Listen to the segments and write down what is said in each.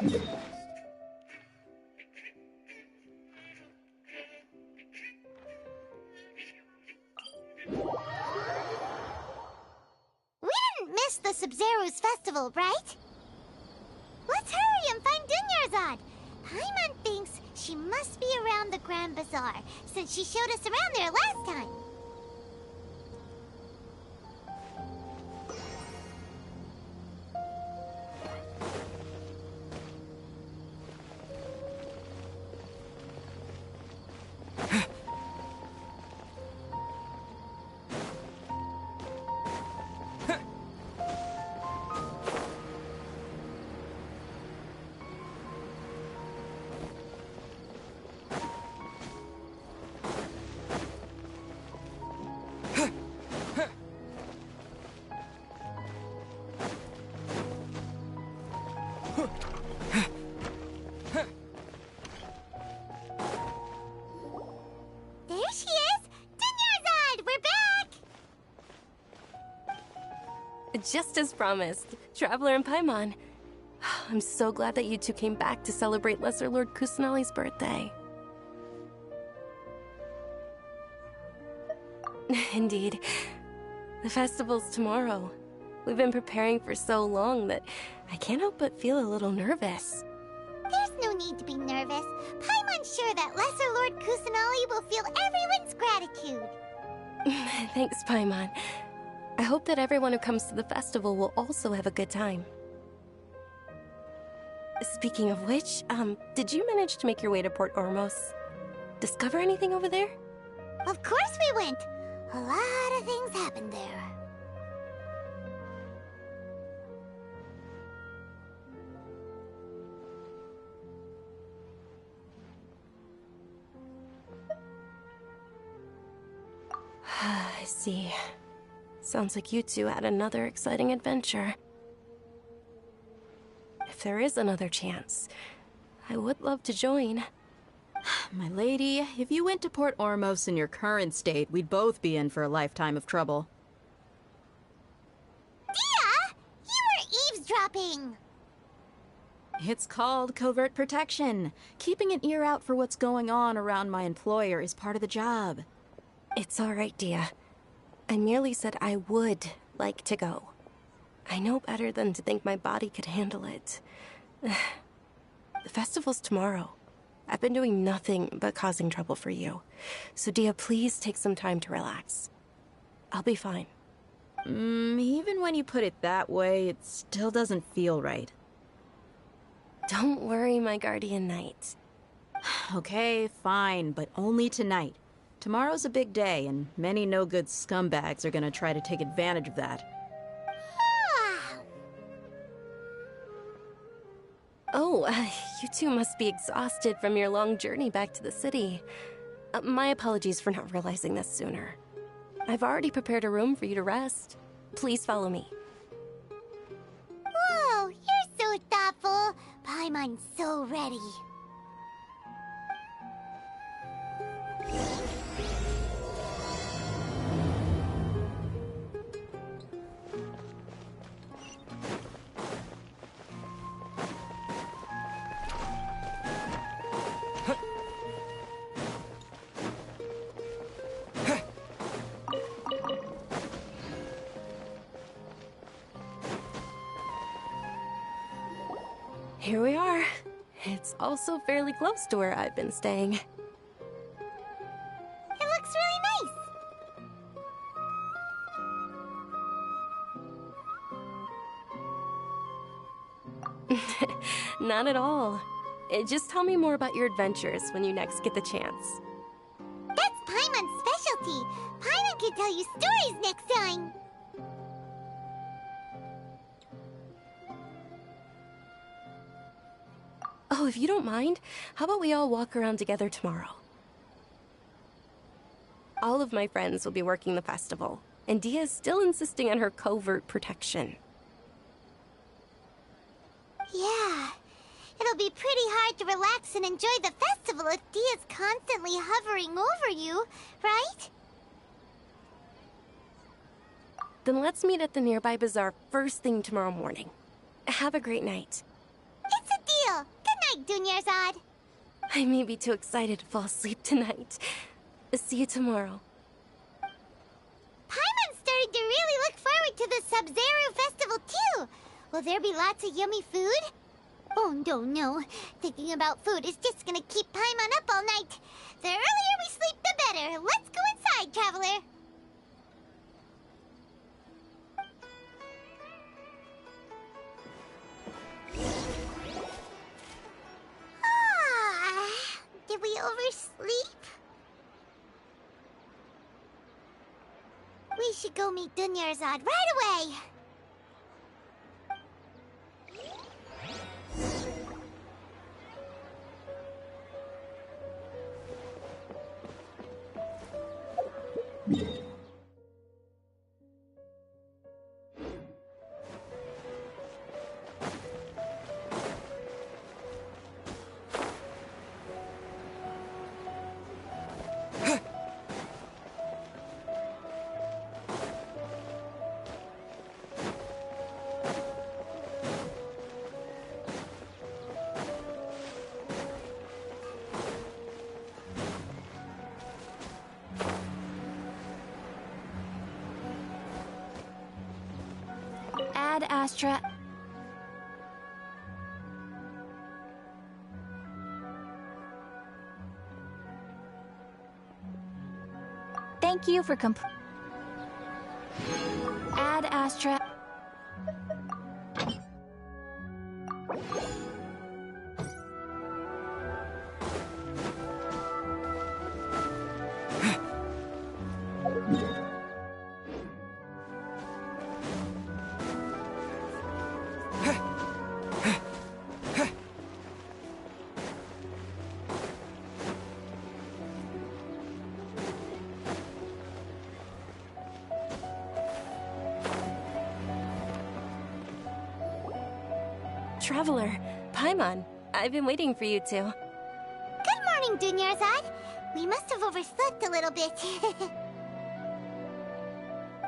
We didn't miss the Sub-Zero's festival, right? Let's hurry and find Dunyarzad. Paimon thinks she must be around the Grand Bazaar, since she showed us around there last time. There she is! Dunyarzad, we're back! Just as promised, Traveler and Paimon. I'm so glad that you two came back to celebrate Lesser Lord Kusanali's birthday. Indeed. The festival's tomorrow. We've been preparing for so long that I can't help but feel a little nervous. There's no need to be nervous. Paimon's sure that Lesser Lord Kusanali will feel everyone's gratitude. Thanks, Paimon. I hope that everyone who comes to the festival will also have a good time. Speaking of which, did you manage to make your way to Port Ormos? Discover anything over there? Of course we went. A lot of things happened there. I see. Sounds like you two had another exciting adventure. If there is another chance, I would love to join. My lady, if you went to Port Ormos in your current state, we'd both be in for a lifetime of trouble. Dia! You were eavesdropping! It's called covert protection. Keeping an ear out for what's going on around my employer is part of the job. It's all right, Dia. I merely said I would like to go. I know better than to think my body could handle it. The festival's tomorrow. I've been doing nothing but causing trouble for you. So Dia, please take some time to relax. I'll be fine. Even when you put it that way, it still doesn't feel right. Don't worry, my guardian knight. Okay, fine, but only tonight. Tomorrow's a big day, and many no-good scumbags are gonna try to take advantage of that. Oh, you two must be exhausted from your long journey back to the city. My apologies for not realizing this sooner. I've already prepared a room for you to rest. Please follow me. Whoa, you're so thoughtful. Paimon's so ready. Here we are. It's also fairly close to where I've been staying. It looks really nice. Not at all. Just tell me more about your adventures when you next get the chance. That's Paimon's specialty. Paimon can tell you stories next time. Oh, if you don't mind, how about we all walk around together tomorrow? All of my friends will be working the festival, and Dia is still insisting on her covert protection. Yeah. It'll be pretty hard to relax and enjoy the festival if Dia's constantly hovering over you, right? Then let's meet at the nearby bazaar first thing tomorrow morning. Have a great night. It's a deal. night, Dunyarzad. I may be too excited to fall asleep tonight. See you tomorrow. Paimon's starting to really look forward to the Sub-Zero Festival, too. Will there be lots of yummy food? Oh, no. Thinking about food is just gonna keep Paimon up all night. The earlier we sleep, the better. Let's go inside, Traveler. Did we oversleep? We should go meet Dunyarzad right away. Ad Astra. Thank you for Ad Astra. Traveler, Paimon, I've been waiting for you two. Good morning, Dunyarzad. We must have overslept a little bit.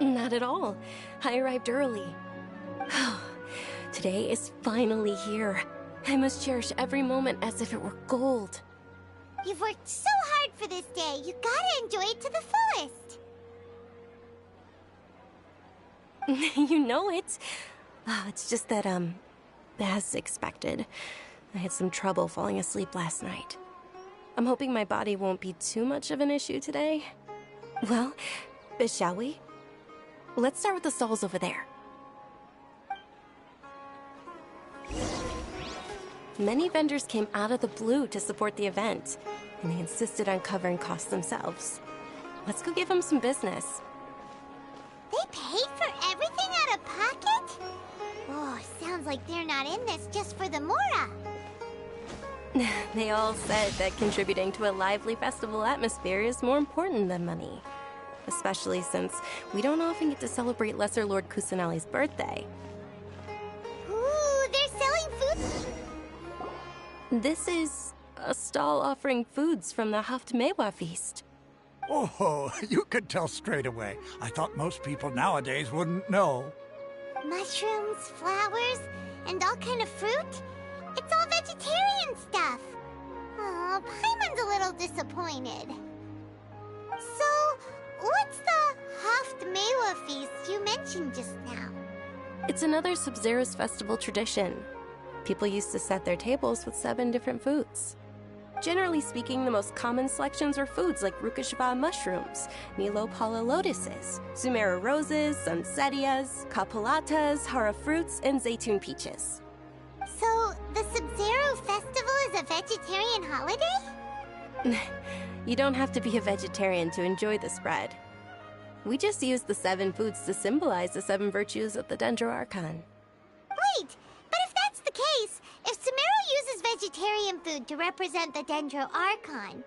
Not at all. I arrived early. Today is finally here. I must cherish every moment as if it were gold. You've worked so hard for this day. You gotta enjoy it to the fullest. You know it. It's just that, as expected, I had some trouble falling asleep last night. I'm hoping my body won't be too much of an issue today. Well, shall we? Let's start with the stalls over there. Many vendors came out of the blue to support the event, and they insisted on covering costs themselves. Let's go give them some business. They paid for everything out of pocket? Oh, sounds like they're not in this just for the Mora. They all said that contributing to a lively festival atmosphere is more important than money. Especially since we don't often get to celebrate Lesser Lord Kusanali's birthday. Ooh, they're selling food. This is a stall offering foods from the Haftmewa feast. Oh, you could tell straight away. I thought most people nowadays wouldn't know. Mushrooms, flowers, and all kind of fruit? It's all vegetarian stuff. Oh, Paimon's a little disappointed. So, what's the Haftmewa feast you mentioned just now? It's another Sub-Zero's festival tradition. People used to set their tables with 7 different foods. Generally speaking, the most common selections were foods like Rukashva mushrooms, Nilopala lotuses, Sumera roses, Sunsetias, Kapalatas, Hara fruits, and Zaytun peaches. So, the Sub-Zero festival is a vegetarian holiday? You don't have to be a vegetarian to enjoy the spread. We just use the 7 foods to symbolize the 7 virtues of the Dendro Archon. Wait, but if that's the case, if Sumero uses vegetarian food to represent the Dendro Archon,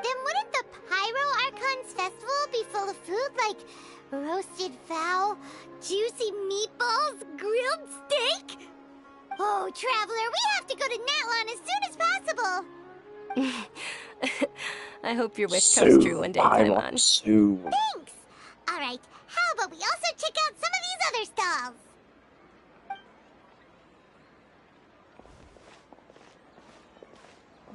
then wouldn't the Pyro Archon's festival be full of food like roasted fowl, juicy meatballs, grilled steak? Oh, Traveler, we have to go to Natlan as soon as possible! I hope your wish comes true one day, Paimon. Soon. Thanks! Alright, how about we also check out some of these other stalls?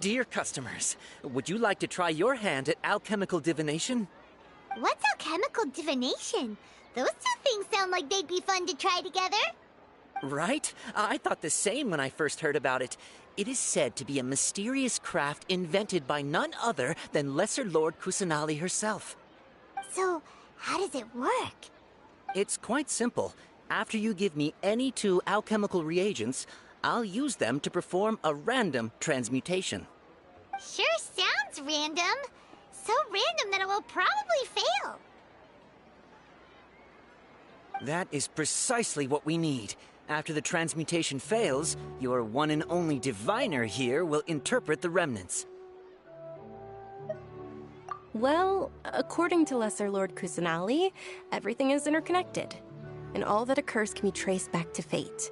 Dear customers, would you like to try your hand at alchemical divination? What's alchemical divination? Those two things sound like they'd be fun to try together. Right? I thought the same when I first heard about it. It is said to be a mysterious craft invented by none other than Lesser Lord Kusanali herself. So, how does it work? It's quite simple. After you give me any 2 alchemical reagents, I'll use them to perform a random transmutation. Sure sounds random. So random that it will probably fail. That is precisely what we need. After the transmutation fails, your one and only diviner here will interpret the remnants. Well, according to Lesser Lord Kusanali, everything is interconnected, and all that occurs can be traced back to fate.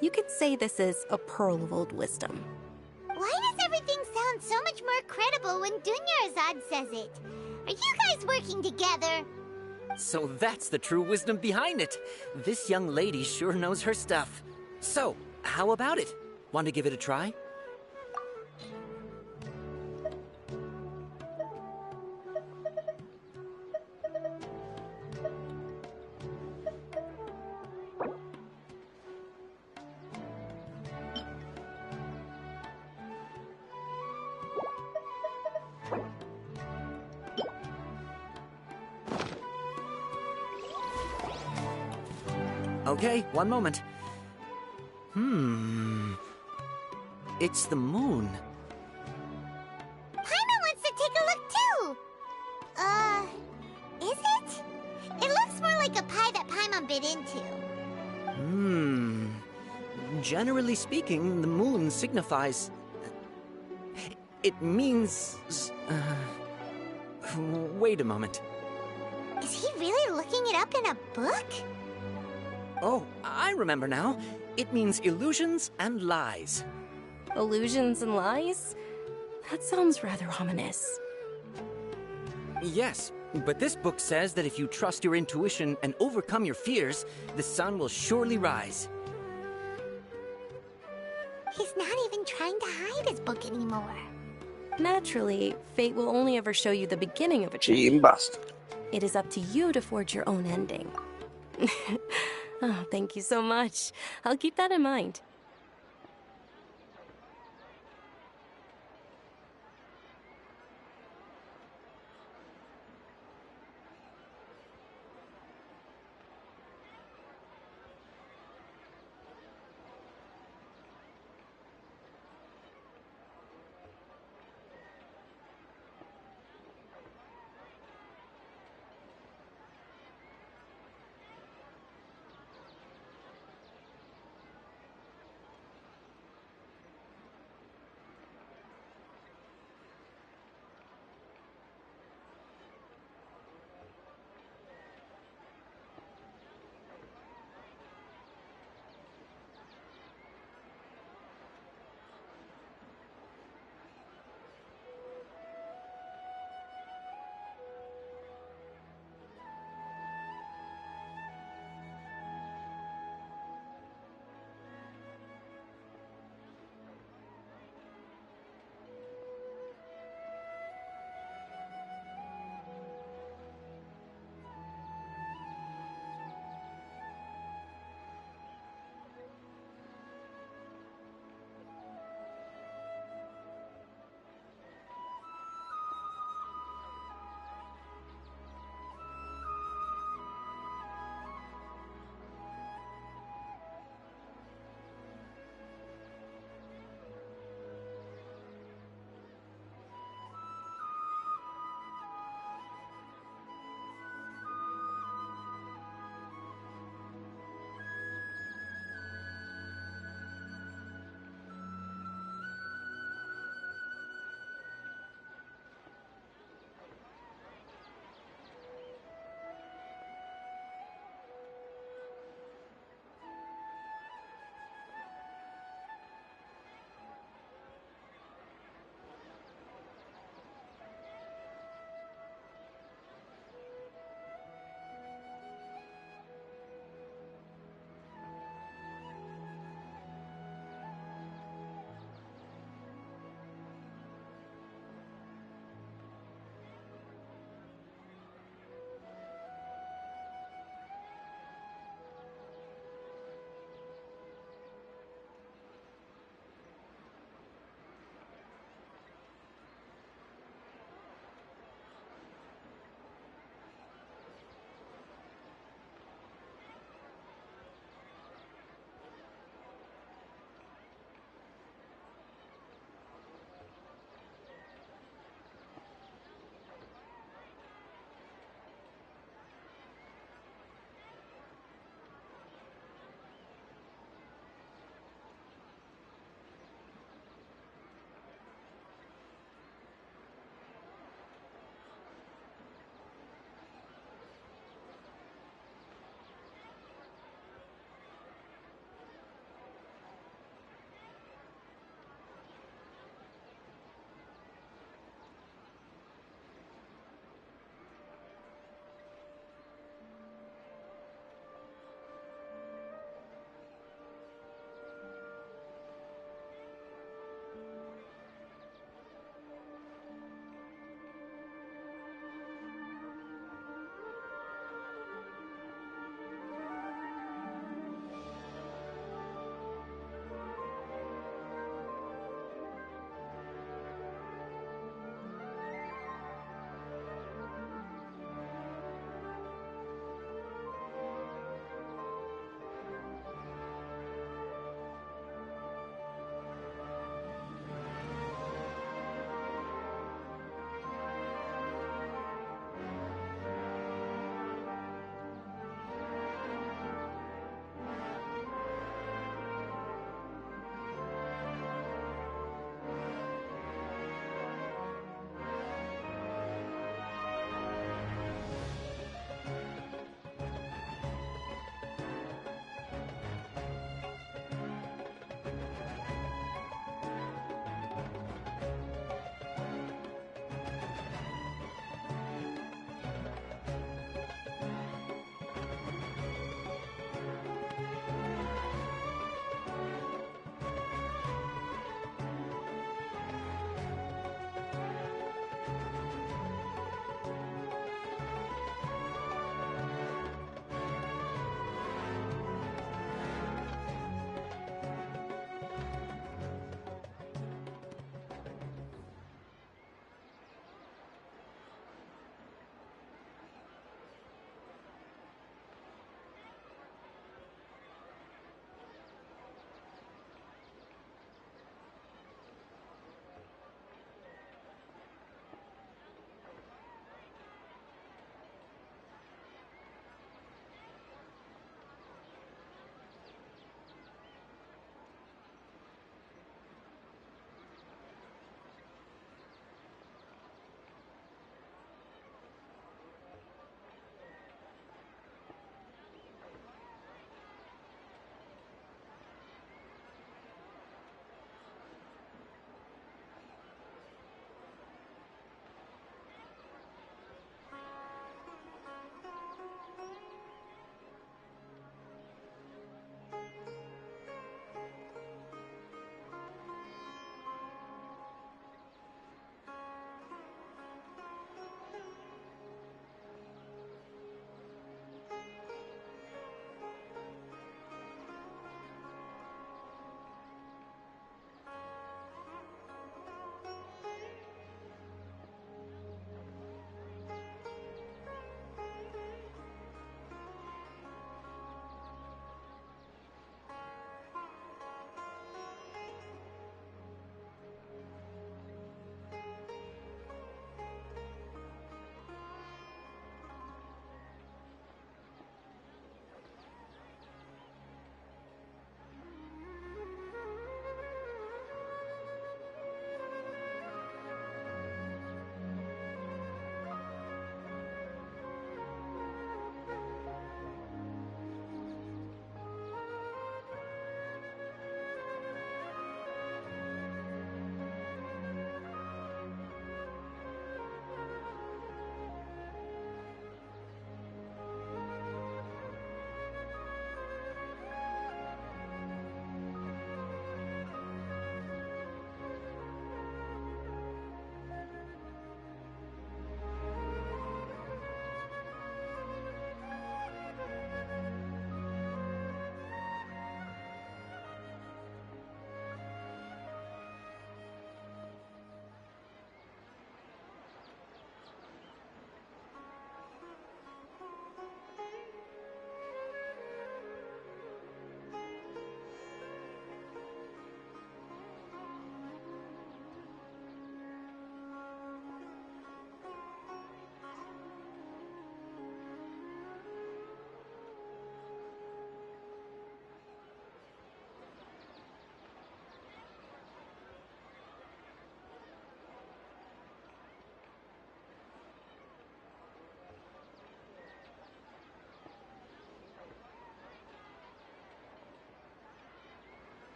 You could say this is a pearl of old wisdom. Why does everything sound so much more credible when Dunyarzad says it? Are you guys working together? So that's the true wisdom behind it. This young lady sure knows her stuff. So, how about it? Want to give it a try? Okay, one moment. It's the moon. Paimon wants to take a look too! Is it? It looks more like a pie that Paimon bit into. Generally speaking, the moon signifies... It means... Wait a moment. Is he really looking it up in a book? Oh, I remember now. It means illusions and lies. Illusions and lies? That sounds rather ominous. Yes, but this book says that if you trust your intuition and overcome your fears, the sun will surely rise. He's not even trying to hide his book anymore. Naturally, fate will only ever show you the beginning of a journey. Sì, basta. It is up to you to forge your own ending. Oh, thank you so much. I'll keep that in mind.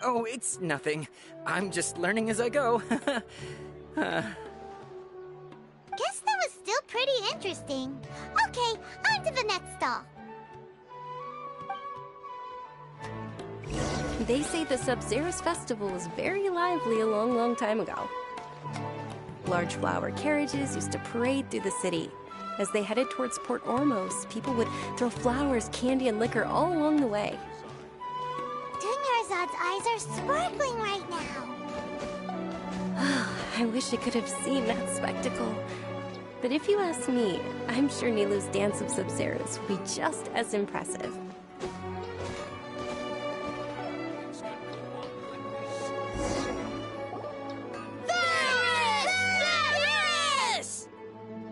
Oh, it's nothing. I'm just learning as I go. Guess that was still pretty interesting. Okay, on to the next stall. They say the Sub-Zero's festival was very lively a long, long time ago. Large flower carriages used to parade through the city. As they headed towards Port Ormos, people would throw flowers, candy, and liquor all along the way. Dunyarzad's eyes are sparkling right now. I wish I could have seen that spectacle. But if you ask me, I'm sure Nilou's dance of Sub-Zeros will be just as impressive.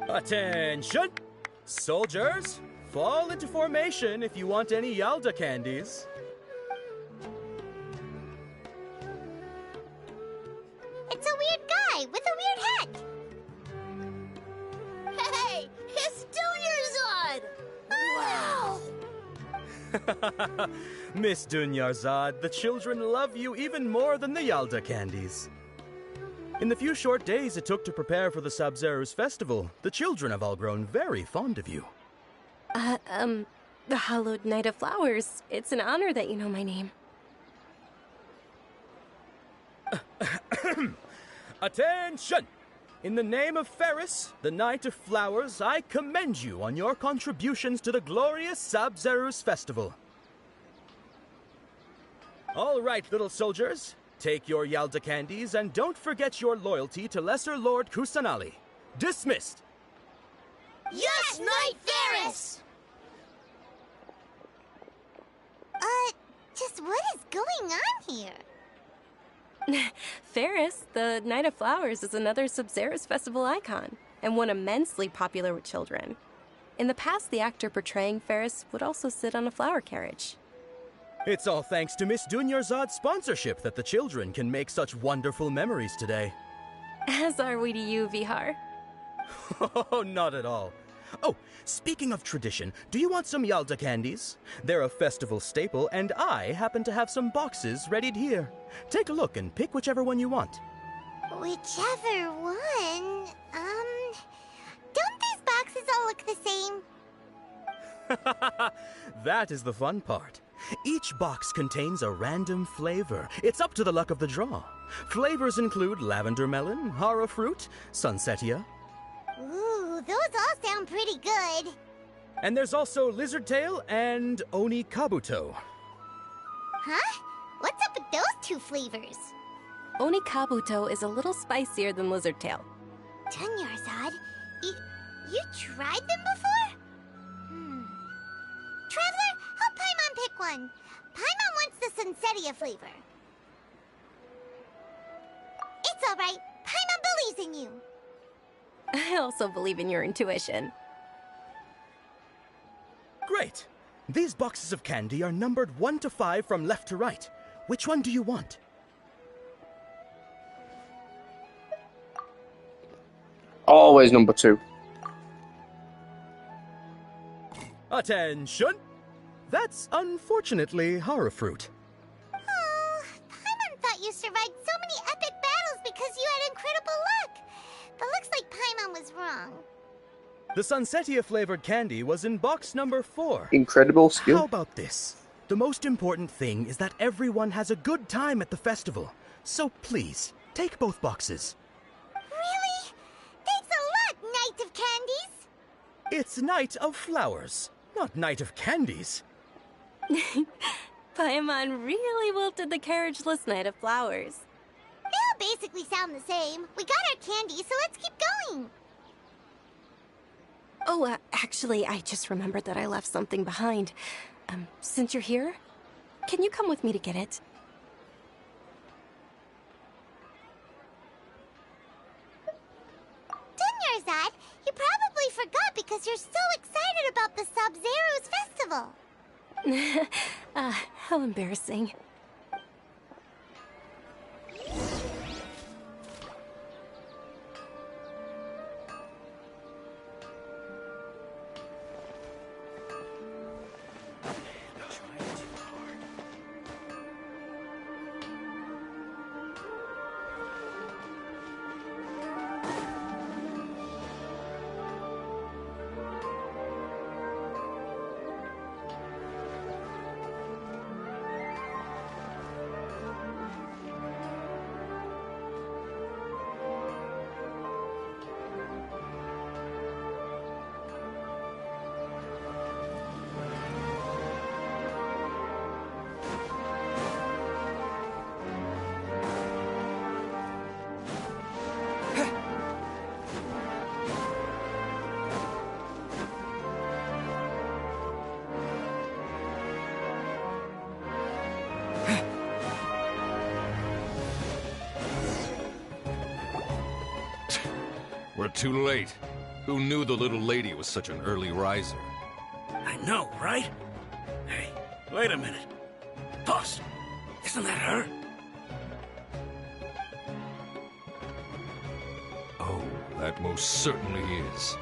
Attention! Soldiers, fall into formation if you want any Yalda candies. It's a weird guy with a weird hat. Hey, it's Dunyarzad! Wow! Miss Dunyarzad, the children love you even more than the Yalda candies. In the few short days it took to prepare for the Sub-Zero's festival, the children have all grown very fond of you. The Hallowed Knight of Flowers. It's an honor that you know my name. Attention! In the name of Ferris, the Knight of Flowers, I commend you on your contributions to the glorious Sub-Zero's festival. All right, little soldiers. Take your Yalda candies and don't forget your loyalty to Lesser Lord Kusanali. Dismissed! Yes, Knight Ferris! Just what is going on here? Ferris, the Knight of Flowers, is another Sub-Zero's festival icon, and one immensely popular with children. In the past, the actor portraying Ferris would also sit on a flower carriage. It's all thanks to Miss Dunyarzad's sponsorship that the children can make such wonderful memories today. As are we to you, Vihar. Oh, not at all. Oh, speaking of tradition, do you want some Yalda candies? They're a festival staple, and I happen to have some boxes readied here. Take a look and pick whichever one you want. Whichever one? Don't these boxes all look the same? That is the fun part. Each box contains a random flavor. It's up to the luck of the draw. Flavors include lavender melon, hara fruit, sunsetia. Ooh, those all sound pretty good. And there's also lizard tail and oni kabuto. Huh? What's up with those two flavors? Oni Kabuto is a little spicier than Lizard Tail. Dunyarzad, you tried them before? Traveler, help Paimon pick one. Paimon wants the Sunsetia flavor. It's all right. Paimon believes in you. I also believe in your intuition. Great! These boxes of candy are numbered 1 to 5 from left to right. Which one do you want? Always number 2. Attention! That's unfortunately hara fruit. Oh, Paimon thought you survived so many epic battles because you had incredible luck. But looks like Paimon was wrong. The Sunsetia flavored candy was in box number 4. Incredible skill. How about this? The most important thing is that everyone has a good time at the festival. So please, take both boxes. Really? Thanks a lot, Knight of Candies. It's Knight of Flowers, not Knight of Candies. Paimon really wilted the carriageless Knight of Flowers. They all basically sound the same. We got our candy, so let's keep going. Oh, actually, I just remembered that I left something behind. Since you're here, can you come with me to get it? Dunyarzad, you probably forgot because you're so excited about the Sub-Zero's festival. How embarrassing. We're too late. Who knew the little lady was such an early riser? I know, right? Hey, wait a minute. Boss, isn't that her? Oh, that most certainly is.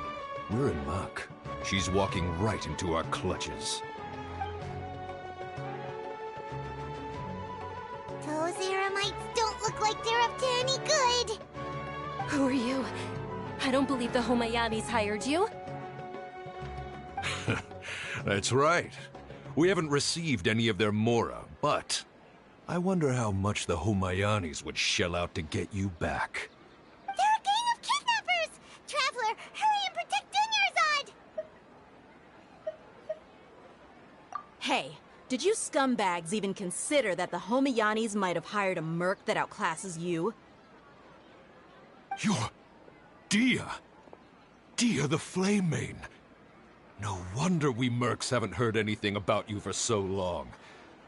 We're in luck. She's walking right into our clutches. Those Eremites don't look like they're up to any good. Who are you? I don't believe the Homayanis hired you. That's right. We haven't received any of their mora, but I wonder how much the Homayanis would shell out to get you back. They're a gang of kidnappers! Traveler, hurry and protect Dunyarzad! Hey, did you scumbags even consider that the Homayanis might have hired a merc that outclasses you? You're... Dia! Dia the Flame Main! No wonder we mercs haven't heard anything about you for so long.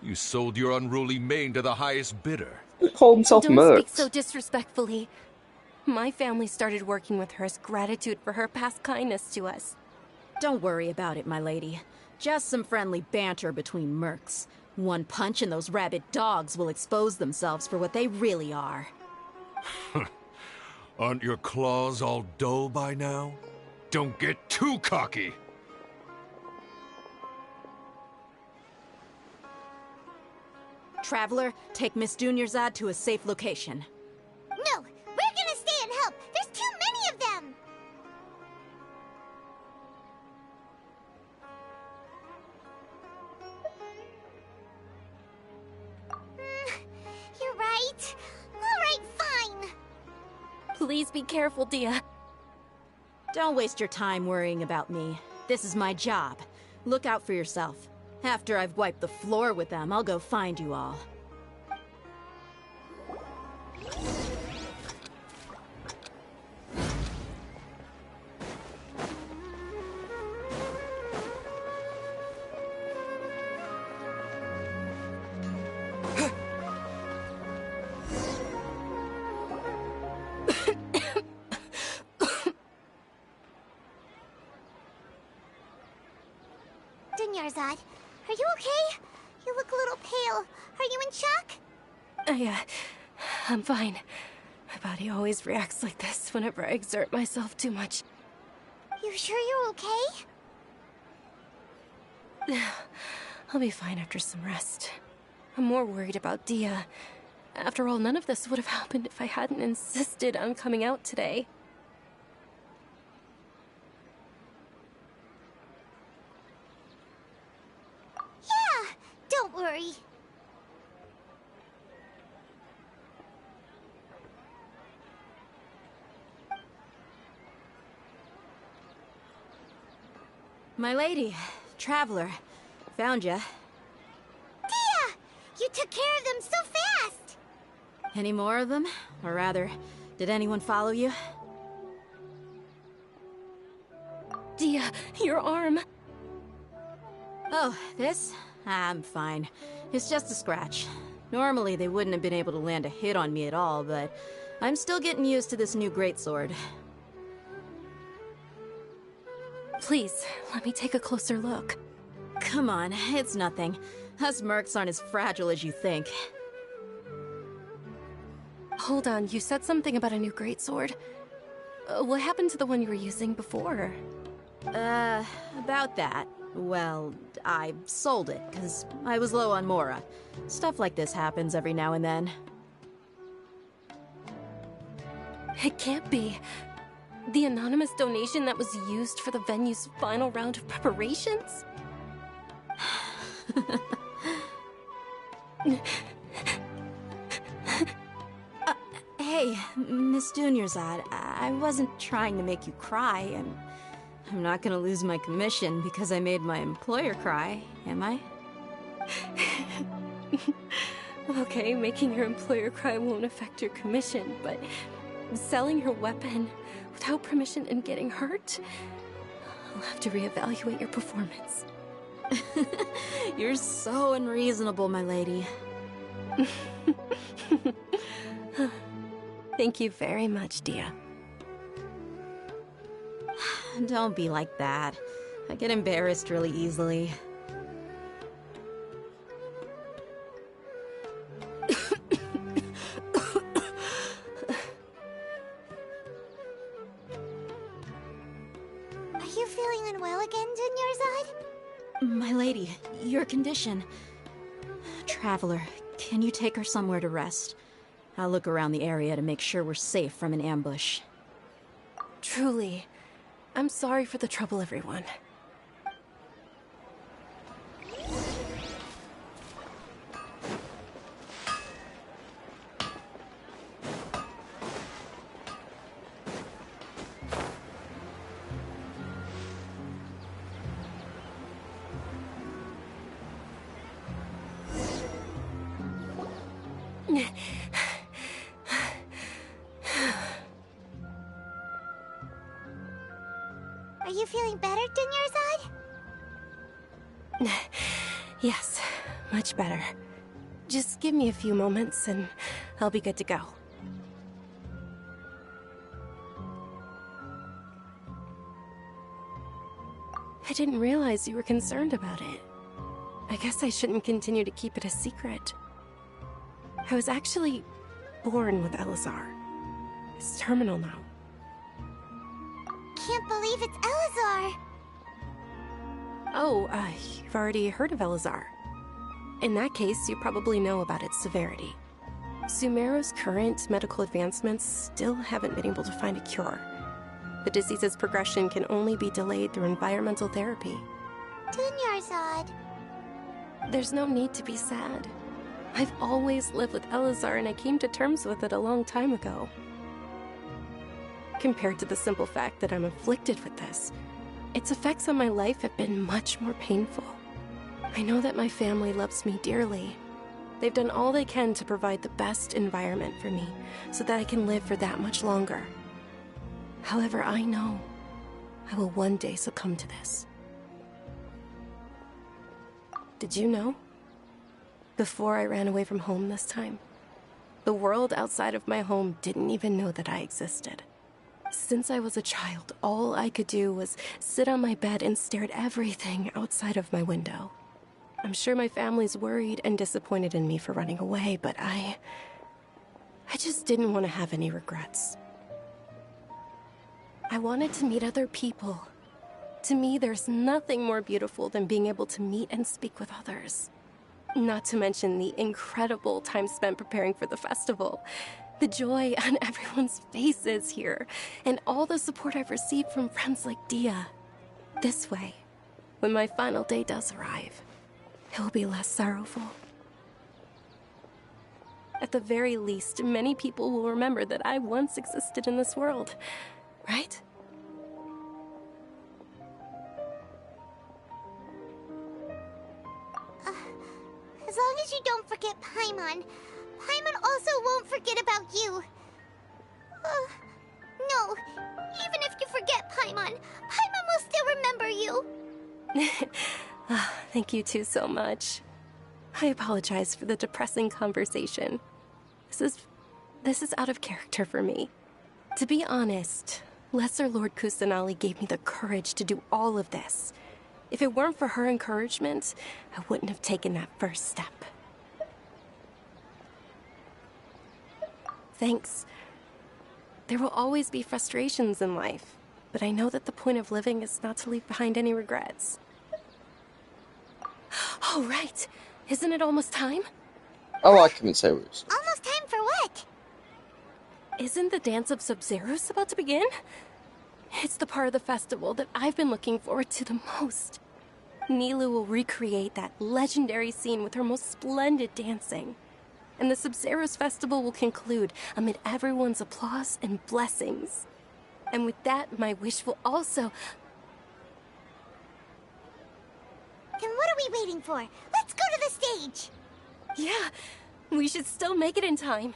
You sold your unruly mane to the highest bidder. He called himself Don't Mercs. speak so disrespectfully. My family started working with her as gratitude for her past kindness to us. Don't worry about it, my lady. Just some friendly banter between mercs. One punch and those rabid dogs will expose themselves for what they really are. Aren't your claws all dull by now? Don't get too cocky! Traveler, take Miss Dunyarzad to a safe location. No, we're gonna stay and help. There's too many of them. You're right. All right, fine. Please be careful, Dia. Don't waste your time worrying about me. This is my job. Look out for yourself. After I've wiped the floor with them, I'll go find you all. Dunyarzad, are you okay? You look a little pale. Are you in shock? I'm fine. My body always reacts like this whenever I exert myself too much. You sure you're okay? I'll be fine after some rest. I'm more worried about Dia. After all, none of this would have happened if I hadn't insisted on coming out today. Yeah, don't worry. My lady, Traveler, found ya. Dia! You took care of them so fast! Any more of them? Or rather, did anyone follow you? Dia, your arm. Oh, this? I'm fine. It's just a scratch. Normally, they wouldn't have been able to land a hit on me at all, but I'm still getting used to this new greatsword. Please, let me take a closer look. Come on, it's nothing. Us mercs aren't as fragile as you think. Hold on, you said something about a new greatsword. What happened to the one you were using before? About that. Well, I sold it, because I was low on Mora. Stuff like this happens every now and then. It can't be. The anonymous donation that was used for the venue's final round of preparations? Hey, Miss Dunyarzad, I wasn't trying to make you cry, and I'm not gonna lose my commission because I made my employer cry, am I? Okay, making your employer cry won't affect your commission, but selling your weapon without permission and getting hurt? I'll have to reevaluate your performance. You're so unreasonable, my lady. Thank you very much, Dia. don't be like that. I get embarrassed really easily. Are you feeling unwell again, Dunyarzad? My lady, your condition. Traveler, can you take her somewhere to rest? I'll look around the area to make sure we're safe from an ambush. Truly, I'm sorry for the trouble, everyone. Are you feeling better, Dunyarzad? Yes, much better. Just give me a few moments and I'll be good to go. I didn't realize you were concerned about it. I guess I shouldn't continue to keep it a secret. I was actually born with Elazar. It's terminal now. Can't believe it's Elazar! Oh, you've already heard of Elazar. In that case, you probably know about its severity. Sumeru's current medical advancements still haven't been able to find a cure. The disease's progression can only be delayed through environmental therapy. Dunyarzad. There's no need to be sad. I've always lived with Elazar and I came to terms with it a long time ago. Compared to the simple fact that I'm afflicted with this, its effects on my life have been much more painful. I know that my family loves me dearly. They've done all they can to provide the best environment for me so that I can live for that much longer. However, I know I will one day succumb to this. Did you know? Before I ran away from home this time, the world outside of my home didn't even know that I existed. Since I was a child, all I could do was sit on my bed and stare at everything outside of my window. I'm sure my family's worried and disappointed in me for running away, but I just didn't want to have any regrets. I wanted to meet other people. To me, there's nothing more beautiful than being able to meet and speak with others. Not to mention the incredible time spent preparing for the festival. The joy on everyone's faces here, and all the support I've received from friends like Dia. This way, when my final day does arrive, it will be less sorrowful. At the very least, many people will remember that I once existed in this world, right? As long as you don't forget Paimon, Paimon also won't forget about you. No, even if you forget Paimon, Paimon will still remember you. Thank you two so much. I apologize for the depressing conversation. This is out of character for me. To be honest, Lesser Lord Kusanali gave me the courage to do all of this. If it weren't for her encouragement, I wouldn't have taken that first step. Thanks. There will always be frustrations in life, but I know that the point of living is not to leave behind any regrets. Oh, right. Isn't it almost time? I like him in Series. Almost time for what? Isn't the Dance of Sub-Zeros about to begin? It's the part of the festival that I've been looking forward to the most. Nilu will recreate that legendary scene with her most splendid dancing. And the Sub-Zeros festival will conclude amid everyone's applause and blessings. And with that, my wish will also... Then what are we waiting for? Let's go to the stage! Yeah, we should still make it in time.